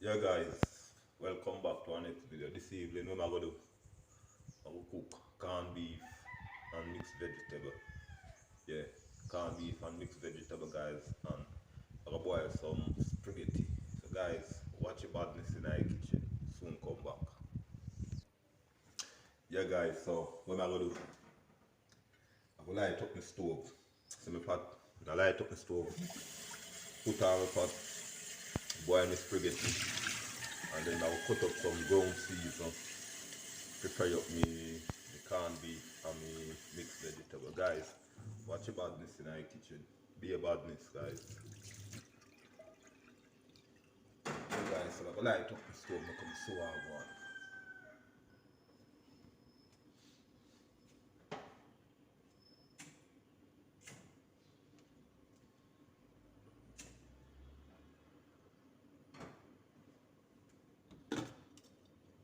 Yeah guys, welcome back to our next video. This evening what am I gonna do? I will cook corned beef and mixed vegetable. Yeah, corned beef and mixed vegetable guys, and I gonna boil some spaghetti. So guys, watch your badness in our kitchen. Soon come back. Yeah guys, so what am I gonna do? I will light up my stove. So my pot, I light up my stove, put on my pot, boil my spaghetti, and then I will cut up some ground season. Prepare up me corned beef and me mixed vegetable. Guys, watch your badness in our kitchen. Be a badness, guys. So guys, so I go light up the stove, I come so hard one.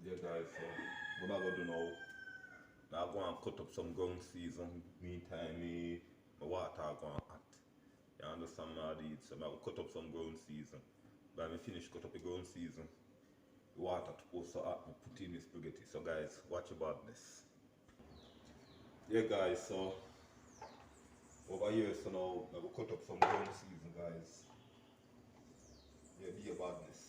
Yeah guys, so what I go do now, now I go and cut up some ground season. Meantime, my water go and hot. You understand my deed? So I go cut up some ground season. When I finish cut up the ground season, the water to go so hot, I put in the spaghetti. So guys, watch your badness. Yeah guys, so over here, so now I will cut up some ground season, guys. Yeah, be a badness.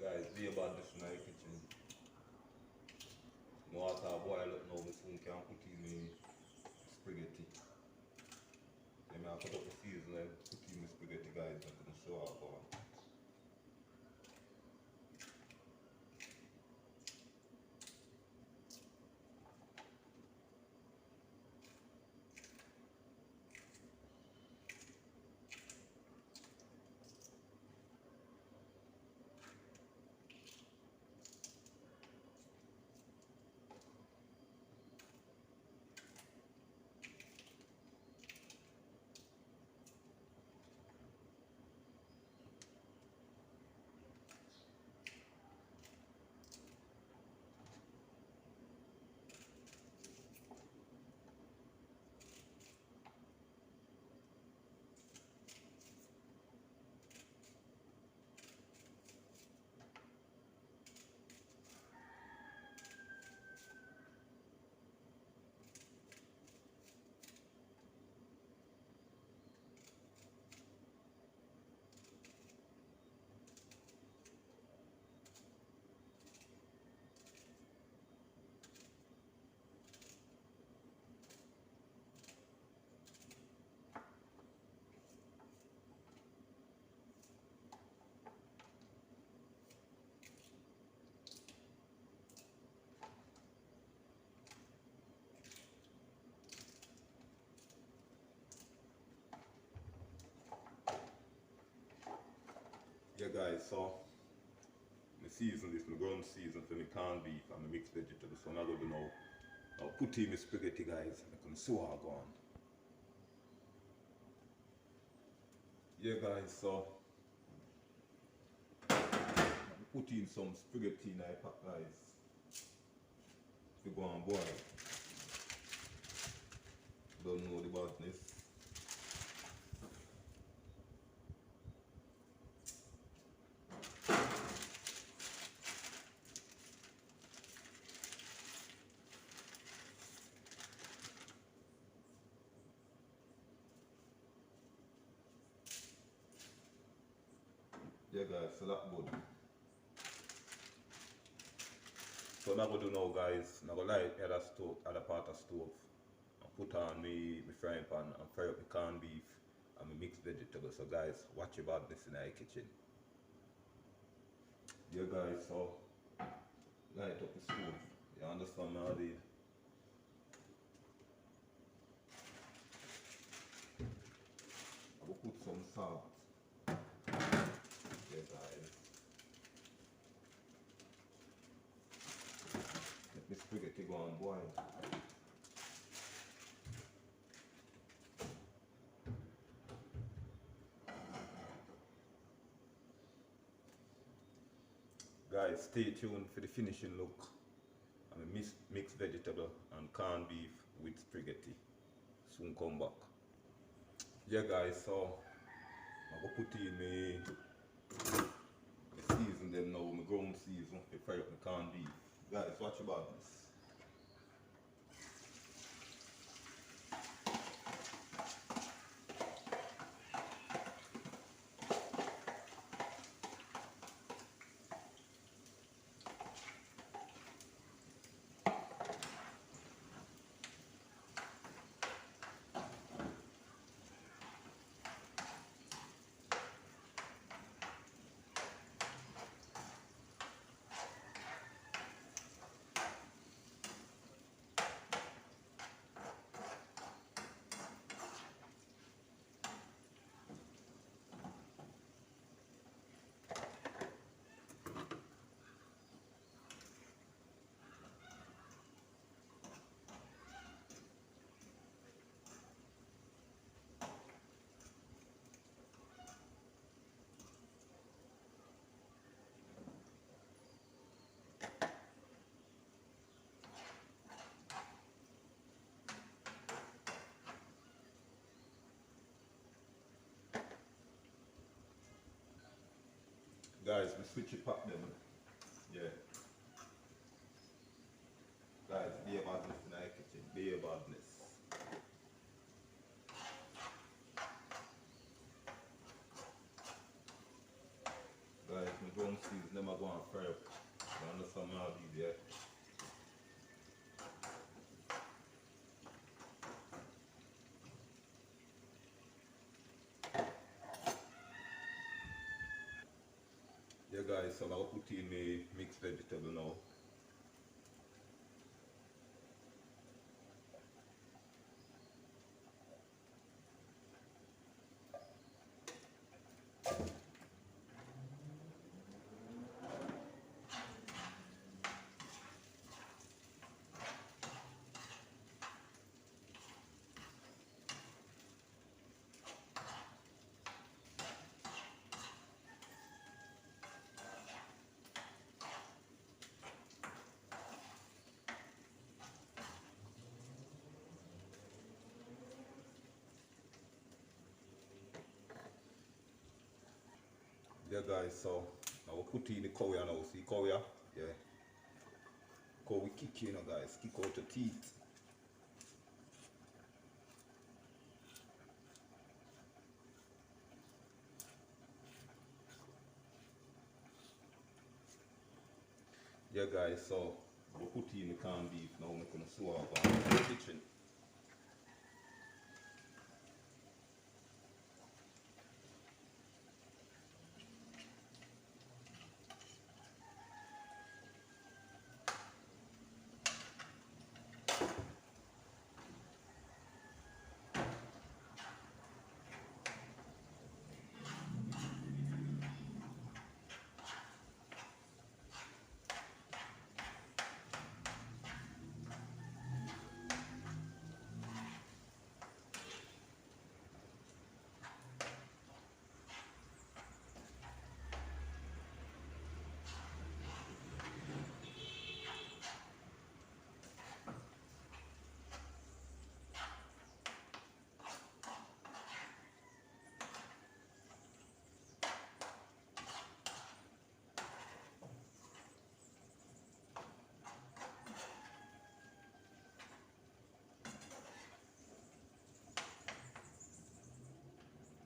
Guys, be a badness in my kitchen. My water boil up now, my spoon can put in the spaghetti. Then I cut up the season and put in the spaghetti, guys. I can show how go on. Yeah guys, so my season this, my ground season for my corned beef and my mixed vegetables. So I'm going to do now, I'll put in my spaghetti, guys. I can show how go on. Yeah guys, so I put in some spaghetti in my pot, guys. To go and boil. Don't know the badness. Yeah guys, so that good. So now what I do now guys, I'm going to light other stove, other part of stove. And put on my frying pan and fry up the corned beef and my mixed vegetables. So guys, watch your badness in our kitchen. Yeah guys, so light up the stove. You understand now the I will put some salt. Yeah guys. boy. Guys, stay tuned for the finishing look. And a mixed vegetable and corned beef with spaghetti. Soon come back. Yeah guys, so I'm gonna put in my season them now, my ground season, to fry up my corned beef. Guys, watch about this. Guys, we switch it up them. Yeah. Guys, be a badness in our kitchen. Be a badness. Guys, my ground seeds never go on fry up. You understand how these, yeah? Yeah guys, so I'll put in my mixed vegetable now. Yeah guys, so I will put in the cow now. See cow, yeah? Yeah. Cow we kick, you know guys. Kick out the teeth. Yeah guys, so we'll put in the corned beef now. I'm gonna swab on the kitchen.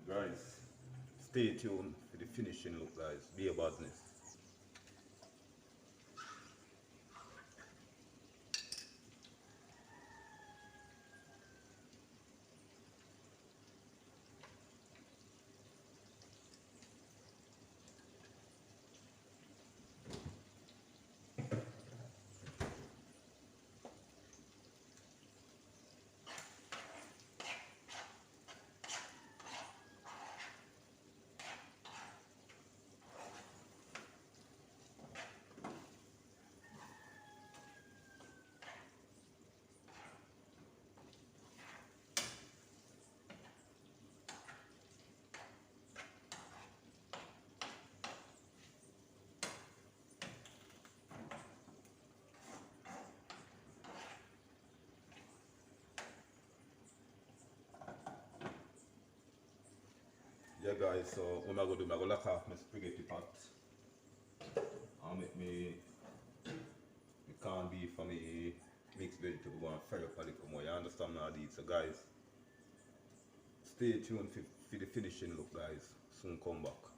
Guys, stay tuned for the finishing look guys. Be a badness. guys, so what I'm gonna do, I'm gonna lock off my spaghetti pot. I'll make me corned beef for me mixed vegetable go and fry up a little more. You understand now these? So guys, stay tuned for the finishing look guys. Soon come back.